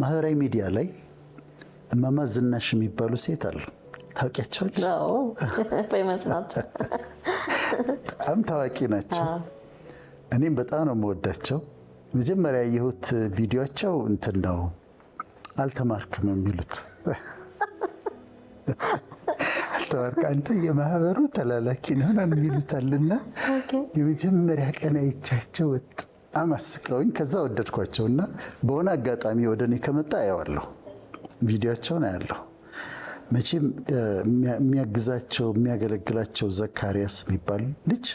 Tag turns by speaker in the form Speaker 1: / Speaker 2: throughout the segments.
Speaker 1: ማህበራዊ ሚዲያ ላይ እማማ ዝናሽ የሚባሉ ሴት አሉ። ታውቂያቸዋለሽ?
Speaker 2: አዎ ፌመስ ናቸው።
Speaker 1: በጣም ታዋቂ ናቸው። እኔም በጣም ነው የምወዳቸው። መጀመሪያ ያየሁት ቪዲዮአቸው እንትን ነው አልተማርክም የሚሉት አልተማርክ አንተ የማህበሩ ተላላኪ ነህ የሚሉት አለና የመጀመሪያ ቀን አይቻቸው በጣም አስቀውኝ ከዛ ወደድኳቸውና በሆነ አጋጣሚ ወደ እኔ ከመጣ አያዋለሁ፣ ቪዲዮአቸውን አያለሁ። መቼም የሚያግዛቸው የሚያገለግላቸው ዘካሪያስ የሚባል ልጅ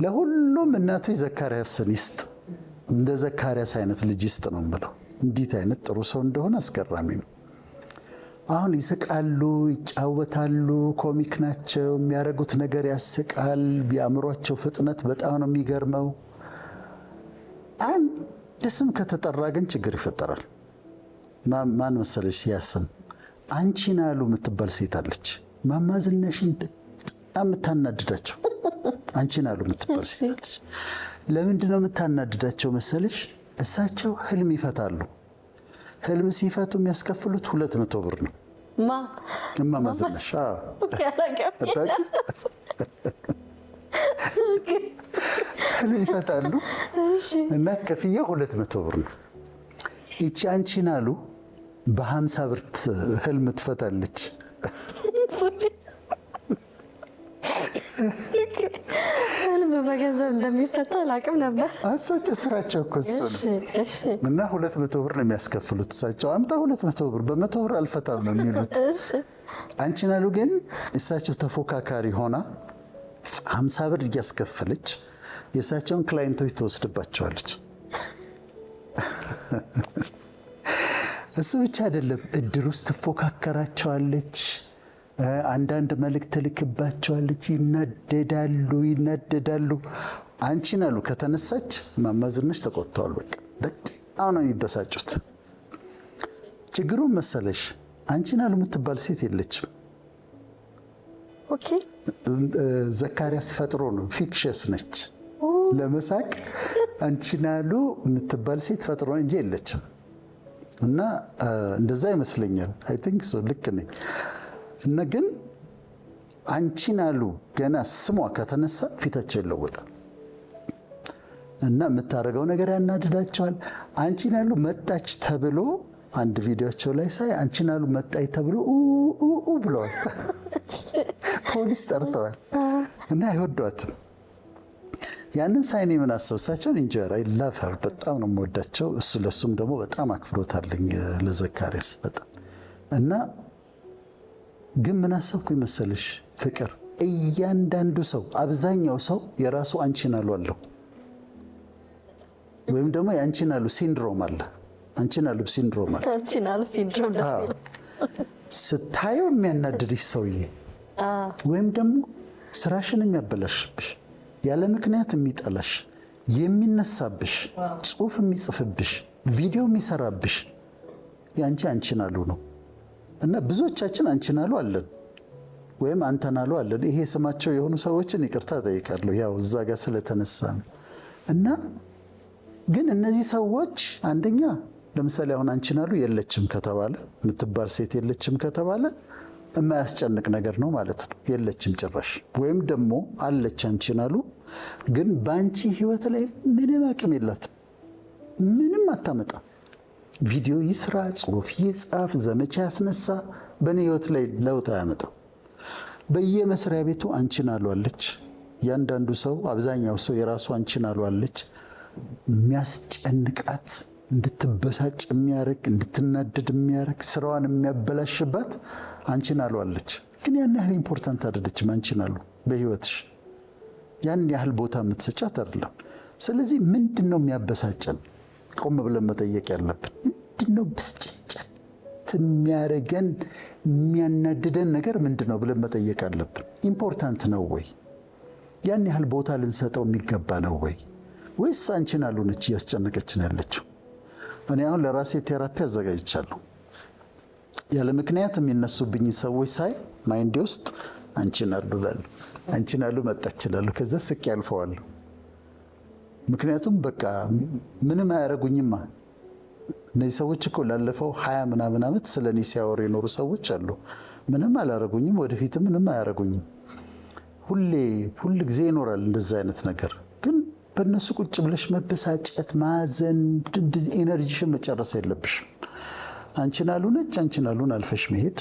Speaker 1: ለሁሉም እናቶች ዘካሪያስን ይስጥ፣ እንደ ዘካሪያስ አይነት ልጅ ይስጥ ነው የምለው። እንዴት አይነት ጥሩ ሰው እንደሆነ አስገራሚ ነው። አሁን ይስቃሉ፣ ይጫወታሉ፣ ኮሚክ ናቸው። የሚያደርጉት ነገር ያስቃል። የአእምሯቸው ፍጥነት በጣም ነው የሚገርመው። አንድ ስም ከተጠራ ግን ችግር ይፈጠራል። ማን መሰለሽ ሲያስም አንቺን አሉ የምትባል ሴት አለች። እማማ ዝናሽን በጣም የምታናድዳቸው አንቺን አሉ የምትባል ሴት አለች። ለምንድን ነው የምታናድዳቸው መሰለሽ? እሳቸው ህልም ይፈታሉ። ህልም ሲፈቱ የሚያስከፍሉት 200 ብር ነው። እማማ ዝናሽ ህልም ይፈታሉ እና ክፍያ 200 ብር ነው። ይቺ አንቺን አሉ በ50 ብር ህልም ትፈታለች።
Speaker 2: ህልም በገንዘብ እንደሚፈታ አላውቅም ነበር።
Speaker 1: እሳቸው ስራቸው እኮ እሱ ነው እና 200 ብር ነው የሚያስከፍሉት። እሳቸው አምጣ 200 ብር በ100 ብር አልፈታም ነው የሚሉት። አንቺን አሉ ግን እሳቸው ተፎካካሪ ሆና 50 ብር እያስከፈለች የእሳቸውን ክላይንቶች ትወስድባቸዋለች። እሱ ብቻ አይደለም፣ እድር ውስጥ ትፎካከራቸዋለች። አንዳንድ መልእክት ትልክባቸዋለች። ይናደዳሉ። አንቺን አሉ ከተነሳች እማማ ዝናሽ ተቆጥተዋል። በጣም ነው የሚበሳጩት። ችግሩን መሰለሽ አንቺን አሉ የምትባል ሴት የለችም።
Speaker 2: ኦኬ
Speaker 1: ዘካሪያስ ፈጥሮ ነው፣ ፊክሽስ ነች። ለመሳቅ አንቺን አሉ የምትባል ሴት ፈጥሮ እንጂ የለችም። እና እንደዛ ይመስለኛል። አይ ቲንክ ሶ ልክ ነኝ። እና ግን አንቺን አሉ ገና ስሟ ከተነሳ ፊታቸው ይለወጣል እና የምታደርገው ነገር ያናድዳቸዋል። አንቺን አሉ መጣች ተብሎ አንድ ቪዲዮቸው ላይ ሳይ አንቺን አሉ መጣች ተብሎ ብለዋል። ፖሊስ ጠርተዋል እና አይወዷትም። ያንን ሳይኔ ምን አሰብሳቸውን ኢንጆይ አይ ላቭ ሄር በጣም ነው የምወዳቸው። እሱ ለሱም ደግሞ በጣም አክብሮት አለኝ ለዘካሪያስ በጣም እና ግን ምን አሰብኩኝ መሰለሽ ፍቅር፣ እያንዳንዱ ሰው አብዛኛው ሰው የራሱ አንቺን አሉ አለው ወይም ደግሞ የአንቺን አሉ ሲንድሮም አለ። አንቺን አሉ ሲንድሮም አለ።
Speaker 2: አንቺን አሉ ሲንድሮም ነው
Speaker 1: ስታየው የሚያናድድሽ ሰውዬ ወይም ደግሞ ስራሽን የሚያበላሽብሽ ያለ ምክንያት የሚጠላሽ የሚነሳብሽ ጽሑፍ የሚጽፍብሽ ቪዲዮ የሚሰራብሽ ያንቺ አንቺን አሉ ነው። እና ብዙዎቻችን አንቺን አሉ አለን ወይም አንተን አሉ አለን። ይሄ ስማቸው የሆኑ ሰዎችን ይቅርታ ጠይቃለሁ፣ ያው እዛ ጋር ስለተነሳ ነው። እና ግን እነዚህ ሰዎች አንደኛ ለምሳሌ አሁን አንቺን አሉ የለችም ከተባለ የምትባል ሴት የለችም ከተባለ የማያስጨንቅ ነገር ነው ማለት ነው። የለችም ጭራሽ። ወይም ደግሞ አለች አንቺን አሉ ግን ባንቺ ህይወት ላይ ምንም አቅም የላትም፣ ምንም አታመጣም። ቪዲዮ ይስራ፣ ጽሁፍ ይጻፍ፣ ዘመቻ ያስነሳ፣ በእኔ ህይወት ላይ ለውጥ አያመጣም። በየመስሪያ ቤቱ አንቺን አሉ አለች። ያንዳንዱ ሰው አብዛኛው ሰው የራሱ አንቺን አሉ አለች። የሚያስጨንቃት እንድትበሳጭ የሚያረግ እንድትናደድ የሚያረግ ስራዋን የሚያበላሽባት አንቺን አሉ አለች። ግን ያን ያህል ኢምፖርታንት አይደለችም። አንቺን አሉ በህይወትሽ ያን ያህል ቦታ የምትሰጫት አይደለም። ስለዚህ ምንድነው የሚያበሳጨን? ቆም ብለን መጠየቅ ያለብን ምንድነው? ብስጭት የሚያረገን የሚያናድደን ነገር ምንድነው ብለን መጠየቅ አለብን። ኢምፖርታንት ነው ወይ? ያን ያህል ቦታ ልንሰጠው የሚገባ ነው ወይ? ወይስ አንቺን አሉ ነች እያስጨነቀችን ያለችው? እኔ አሁን ለራሴ ቴራፒ አዘጋጅቻለሁ። ያለ ምክንያት የሚነሱብኝ ሰዎች ሳይ ማይንዴ ውስጥ አንቺን አሉ እላለሁ። አንቺን አሉ መጣች እላለሁ። ከዛ ስቅ ያልፈዋለሁ። ምክንያቱም በቃ ምንም አያረጉኝማ። እነዚህ ሰዎች እኮ ላለፈው 20 ምናምን ዓመት ስለኔ ሲያወሩ የኖሩ ሰዎች አሉ። ምንም አላረጉኝም፣ ወደፊትም ምንም አያረጉኝም። ሁል ጊዜ ይኖራል እንደዛ አይነት ነገር። ግን በእነሱ ቁጭ ብለሽ መበሳጨት፣ ማዘን፣ ኤነርጂሽን መጨረስ የለብሽም። አንቺን አሉነች አንቺን አሉን አልፈሽ መሄድ